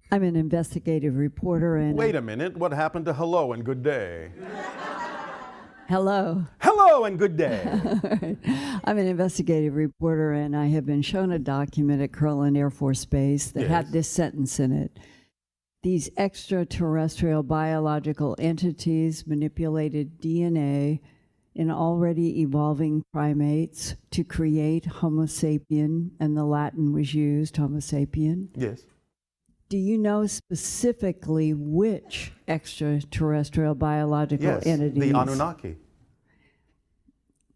I'm an investigative reporter and... Wait a minute, what happened to hello and good day? Hello. Hello and good day. I'm an investigative reporter and I have been shown a document at Kirtland Air Force Base that had this sentence in it. These extraterrestrial biological entities manipulated DNA in already evolving primates to create Homo sapien, and the Latin was used, Homo sapien. Yes. Do you know specifically which extraterrestrial biological entities? The Anunnaki.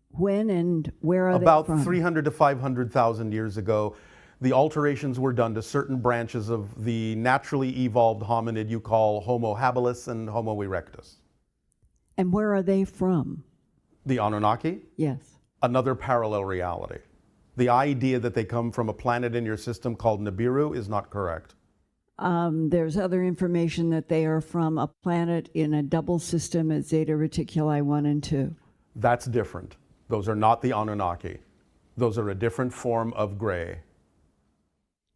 When and where are they About from? 300 to 500,000 years ago, the alterations were done to certain branches of the naturally evolved hominid you call Homo habilis and Homo erectus. And where are they from? The Anunnaki? Yes. Another parallel reality. The idea that they come from a planet in your system called Nibiru is not correct. There's other information that they are from a planet in a double system at Zeta Reticuli 1 and 2. That's different. Those are not the Anunnaki. Those are a different form of gray.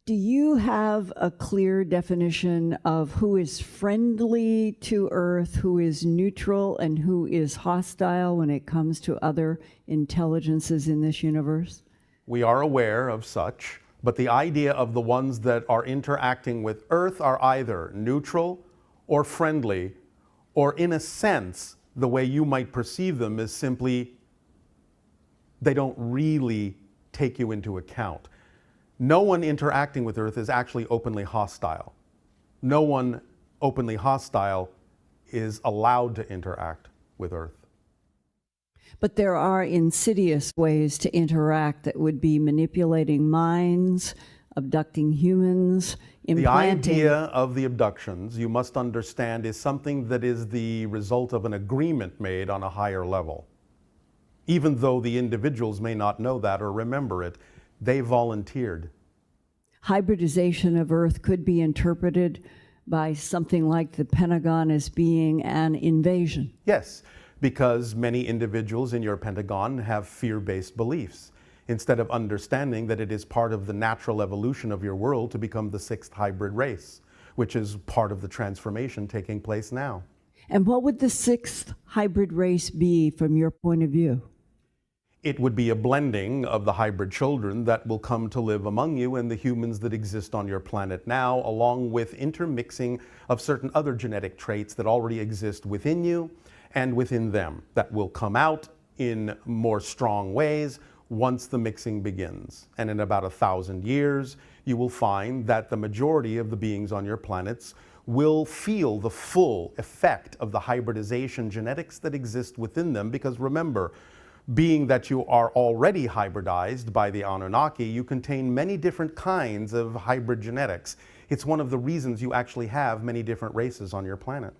Do you have a clear definition of who is friendly to Earth, who is neutral, and who is hostile when it comes to other intelligences in this universe? We are aware of such, but the idea of the ones that are interacting with Earth are either neutral or friendly, or in a sense, the way you might perceive them is simply they don't really take you into account. No one interacting with Earth is actually openly hostile. No one openly hostile is allowed to interact with Earth. But there are insidious ways to interact that would be manipulating minds, abducting humans, implanting... The idea of the abductions, you must understand, is something that is the result of an agreement made on a higher level. Even though the individuals may not know that or remember it, they volunteered. Hybridization of Earth could be interpreted by something like the Pentagon as being an invasion. Yes, because many individuals in your Pentagon have fear-based beliefs, instead of understanding that it is part of the natural evolution of your world to become the sixth hybrid race, which is part of the transformation taking place now. And what would the sixth hybrid race be from your point of view? It would be a blending of the hybrid children that will come to live among you and the humans that exist on your planet now, along with intermixing of certain other genetic traits that already exist within you and within them that will come out in more strong ways once the mixing begins. And in about 1,000 years, you will find that the majority of the beings on your planets will feel the full effect of the hybridization genetics that exist within them, because remember, being that you are already hybridized by the Anunnaki, you contain many different kinds of hybrid genetics. It's one of the reasons you actually have many different races on your planet.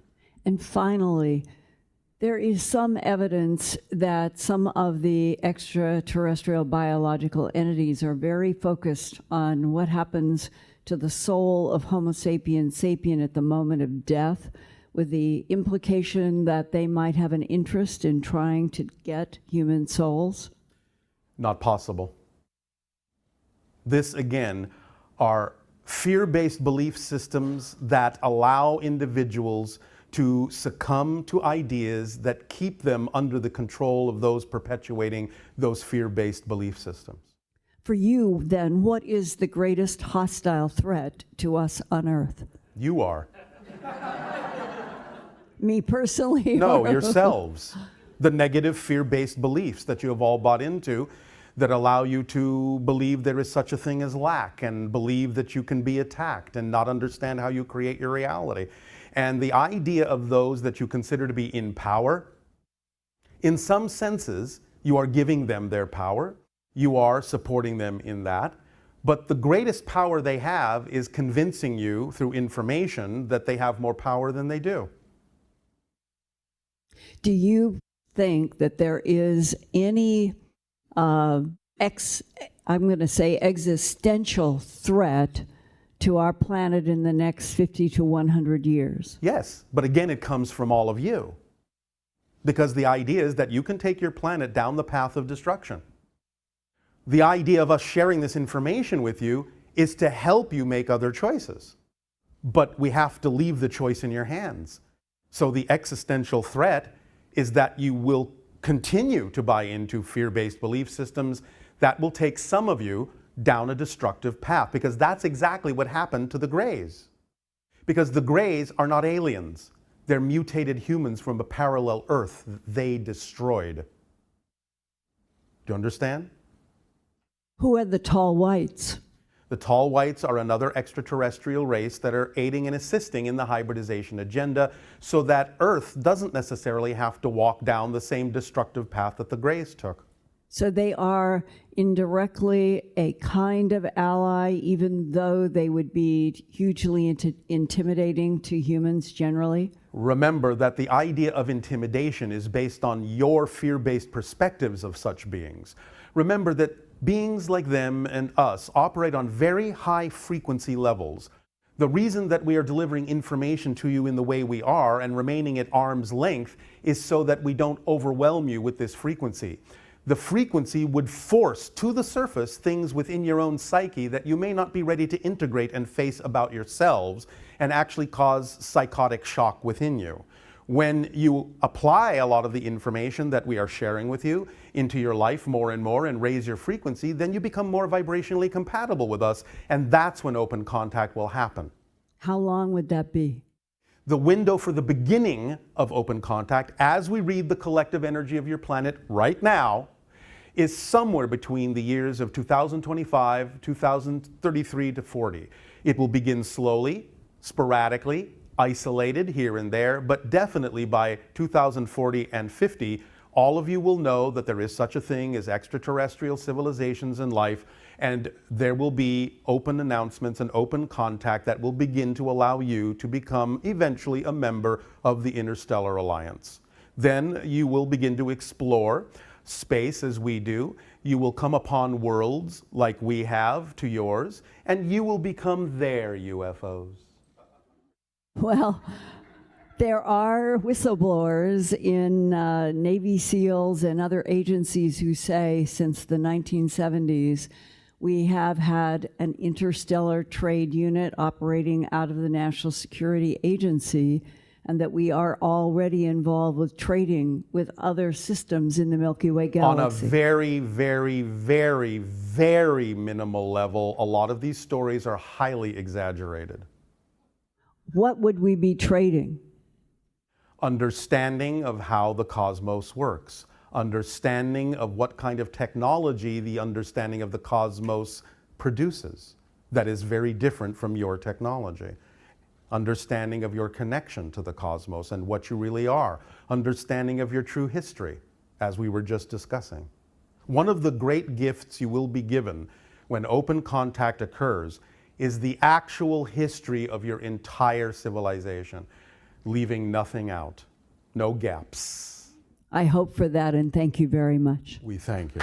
And finally, there is some evidence that some of the extraterrestrial biological entities are very focused on what happens to the soul of Homo sapiens sapien at the moment of death, with the implication that they might have an interest in trying to get human souls? Not possible. This, again, are fear-based belief systems that allow individuals to succumb to ideas that keep them under the control of those perpetuating those fear-based belief systems. For you, then, what is the greatest hostile threat to us on Earth? You are. Me personally? No, yourselves. The negative fear-based beliefs that you have all bought into that allow you to believe there is such a thing as lack, and believe that you can be attacked and not understand how you create your reality. And the idea of those that you consider to be in power, in some senses, you are giving them their power. You are supporting them in that. But the greatest power they have is convincing you through information that they have more power than they do. Do you think that there is any, I'm going to say, existential threat to our planet in the next 50 to 100 years? Yes, but again, it comes from all of you. Because the idea is that you can take your planet down the path of destruction. The idea of us sharing this information with you is to help you make other choices. but we have to leave the choice in your hands. So the existential threat is that you will continue to buy into fear-based belief systems that will take some of you down a destructive path, because that's exactly what happened to the Greys. Because the Greys are not aliens. They're mutated humans from a parallel Earth that they destroyed. Do you understand? Who are the tall whites? The tall whites are another extraterrestrial race that are aiding and assisting in the hybridization agenda so that Earth doesn't necessarily have to walk down the same destructive path that the Greys took. So they are indirectly a kind of ally, even though they would be hugely intimidating to humans generally? Remember that the idea of intimidation is based on your fear-based perspectives of such beings. Remember that beings like them and us operate on very high frequency levels. The reason that we are delivering information to you in the way we are and remaining at arm's length is so that we don't overwhelm you with this frequency. The frequency would force to the surface things within your own psyche that you may not be ready to integrate and face about yourselves, and actually cause psychotic shock within you. When you apply a lot of the information that we are sharing with you into your life more and more and raise your frequency, then you become more vibrationally compatible with us, and that's when open contact will happen. How long would that be? The window for the beginning of open contact, as we read the collective energy of your planet right now, is somewhere between the years of 2025, 2033 to 40. It will begin slowly, sporadically, isolated here and there, but definitely by 2040 and 50, all of you will know that there is such a thing as extraterrestrial civilizations and life, and there will be open announcements and open contact that will begin to allow you to become eventually a member of the Interstellar Alliance. Then you will begin to explore space as we do. You will come upon worlds like we have to yours, and you will become their UFOs. Well, there are whistleblowers in Navy SEALs and other agencies who say since the 1970s, we have had an interstellar trade unit operating out of the National Security Agency, and that we are already involved with trading with other systems in the Milky Way galaxy. On a very, very, very, very minimal level, a lot of these stories are highly exaggerated. What would we be trading? Understanding of how the cosmos works, understanding of what kind of technology the understanding of the cosmos produces that is very different from your technology. Understanding of your connection to the cosmos and what you really are, understanding of your true history, as we were just discussing. One of the great gifts you will be given when open contact occurs is the actual history of your entire civilization, leaving nothing out, no gaps. I hope for that, and thank you very much. We thank you.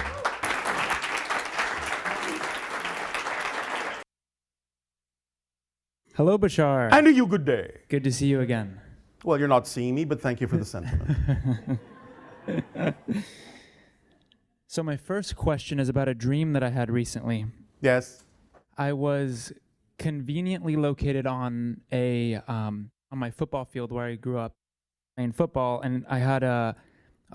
Hello, Bashar. And a you good day. Good to see you again. Well, you're not seeing me, but thank you for the sentiment. So my first question is about a dream that I had recently. Yes. I was conveniently located on on my football field where I grew up playing football, and I had a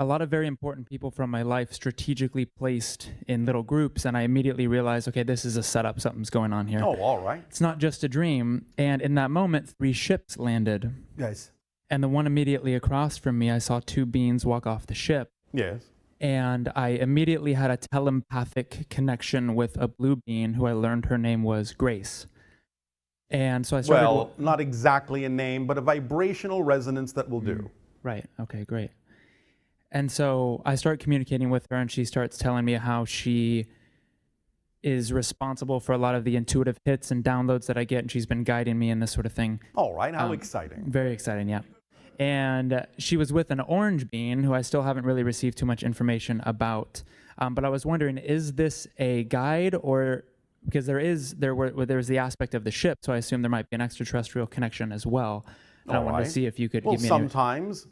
lot of very important people from my life strategically placed in little groups, and I immediately realized, okay, this is a setup, something's going on here. Oh, all right. It's not just a dream, and in that moment, 3 ships landed. Yes. And the one immediately across from me, I saw 2 beings walk off the ship. Yes. And I immediately had a telepathic connection with a blue being who I learned her name was Grace. And so I started... Well, not exactly a name, but a vibrational resonance that will do. Right. Okay, great. And so I start communicating with her, and she starts telling me how she is responsible for a lot of the intuitive hits and downloads that I get, and she's been guiding me in this sort of thing. All right. How exciting. Very exciting, yeah. And she was with an orange being who I still haven't really received too much information about. But I was wondering, is this a guide, or because there was the aspect of the ship, so I assume there might be an extraterrestrial connection as well. And I wanted to see if you could give me sometimes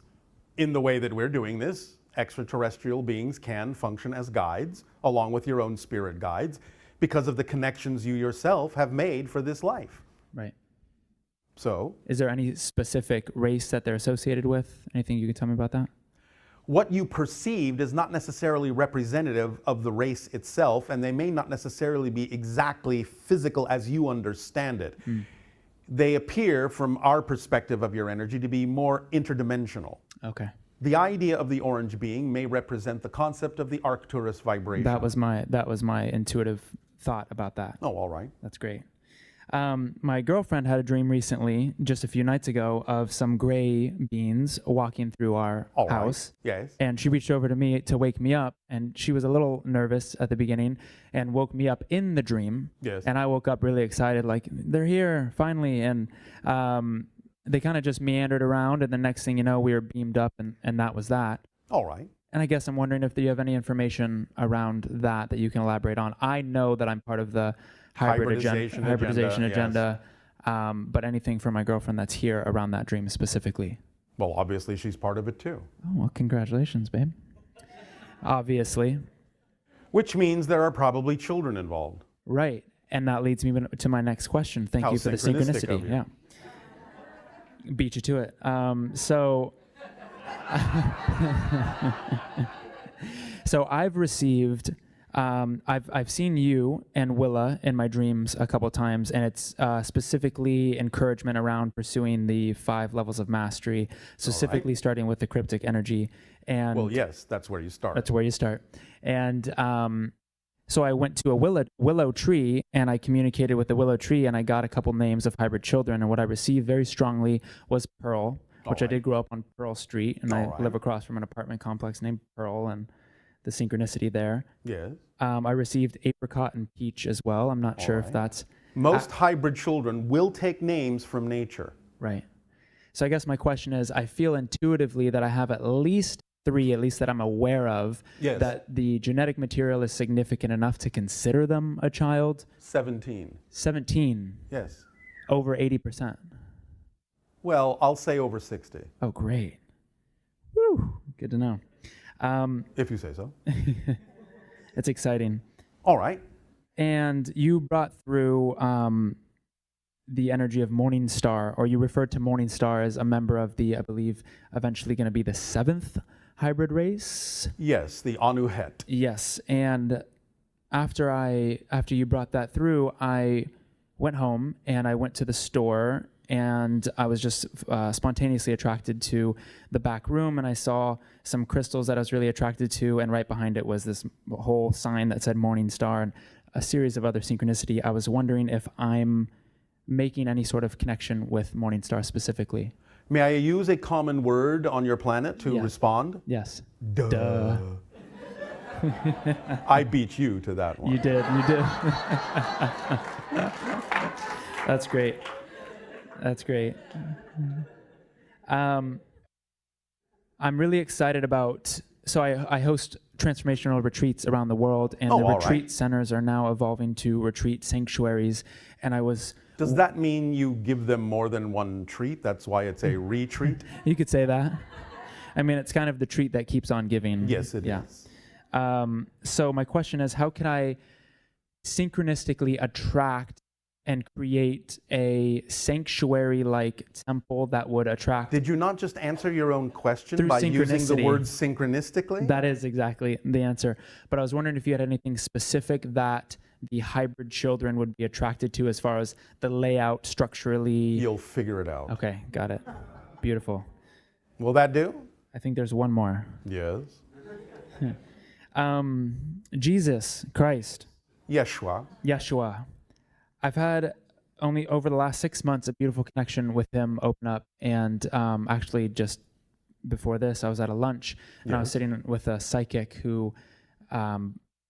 in the way that we're doing this, extraterrestrial beings can function as guides along with your own spirit guides because of the connections you yourself have made for this life. Right. So, Is there any specific race that they're associated with? Anything you can tell me about that? what you perceived is not necessarily representative of the race itself, and they may not necessarily be exactly physical as you understand it. They appear, from our perspective of your energy, to be more interdimensional. Okay. The idea of the orange being may represent the concept of the Arcturus vibration. That was my intuitive thought about that. Oh, all right. That's great. My girlfriend had a dream recently, just a few nights ago, of some gray beings walking through our All right. house. Yes. And she reached over to me to wake me up, and she was a little nervous at the beginning and woke me up in the dream. Yes. And I woke up really excited, like, they're here, finally. And they kind of just meandered around, and the next thing you know, we were beamed up, and that was that. All right. And I guess I'm wondering if you have any information around that you can elaborate on. I know that I'm part of the hybridization agenda, but anything from my girlfriend that's here around that dream specifically. Well, obviously she's part of it too. Oh, well, congratulations, babe. Obviously. Which means there are probably children involved. Right. And that leads me to my next question. Thank you for the synchronistic of synchronicity. you. Yeah. Beat you to it. So I've received, I've seen you and Willa in my dreams a couple times, and it's specifically encouragement around pursuing the 5 levels of mastery, specifically starting with the cryptic energy. And Well, yes, that's where you start. that's where you start. And so I went to a willow tree, and I communicated with the willow tree, and I got a couple names of hybrid children. And what I received very strongly was Pearl, which I did grow up on Pearl Street, and I live across from an apartment complex named Pearl, and the synchronicity there. Yes. I received Apricot and Peach as well. I'm not sure if that's Most hybrid children will take names from nature. right. So I guess my question is, I feel intuitively that I have at least 3, at least that I'm aware of, Yes. that the genetic material is significant enough to consider them a child. 17. 17, Yes. over 80%. Well, I'll say over 60. Oh, great. Woo, good to know. If you say so. It's exciting. All right. And you brought through the energy of Morning Star, or you referred to Morning Star as a member of the, I believe, eventually going to be the 7th hybrid race. Yes, the Anunnaki. Yes, and after you brought that through, I went home and I went to the store, and I was just spontaneously attracted to the back room, and I saw some crystals that I was really attracted to, and right behind it was this whole sign that said Morning Star and a series of other synchronicity. I was wondering if I'm making any sort of connection with Morning Star specifically. May I use a common word on your planet to respond? Yes. Duh. I beat you to that one. You did. That's great. That's great. I'm really excited about, so I host transformational retreats around the world, and the retreat centers are now evolving to retreat sanctuaries, and I was... Does that mean you give them more than one treat? That's why it's a retreat? You could say that. I mean, it's kind of the treat that keeps on giving. Yes, it is. So my question is, how can I synchronistically attract and create a sanctuary-like temple that would attract... Did you not just answer your own question through by using the synchronicity? word synchronistically? That is exactly the answer. But I was wondering if you had anything specific that the hybrid children would be attracted to as far as the layout structurally. You'll figure it out. Okay, got it. Beautiful. Will that do? I think there's one more. Yes. Jesus Christ. Yeshua. I've had only over the last 6 months a beautiful connection with him open up, and actually just before this I was at a lunch and I was sitting with a psychic who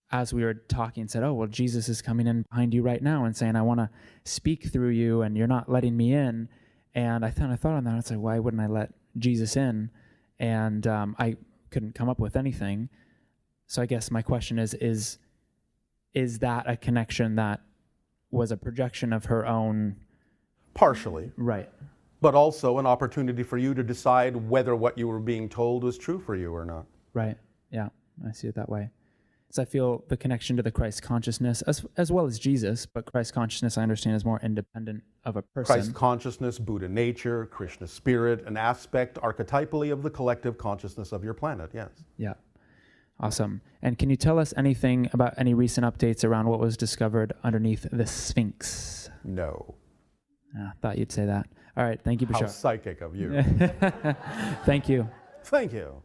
as we were talking said, oh, well, Jesus is coming in behind you right now and saying, I want to speak through you and you're not letting me in. And I thought on that. I was like, why wouldn't I let Jesus in? And I couldn't come up with anything. So I guess my question is that a connection that was a projection of her own? Partially. Right. But also an opportunity for you to decide whether what you were being told was true for you or not. Right. Yeah, I see it that way. So I feel the connection to the Christ consciousness as well as Jesus, but Christ consciousness I understand is more independent of a person. Christ consciousness, Buddha nature, Krishna spirit, an aspect archetypally of the collective consciousness of your planet, yes. Yeah. Awesome. And can you tell us anything about any recent updates around what was discovered underneath the Sphinx? No. I thought you'd say that. All right. Thank you, Bashar. How psychic of you. Thank you. Thank you.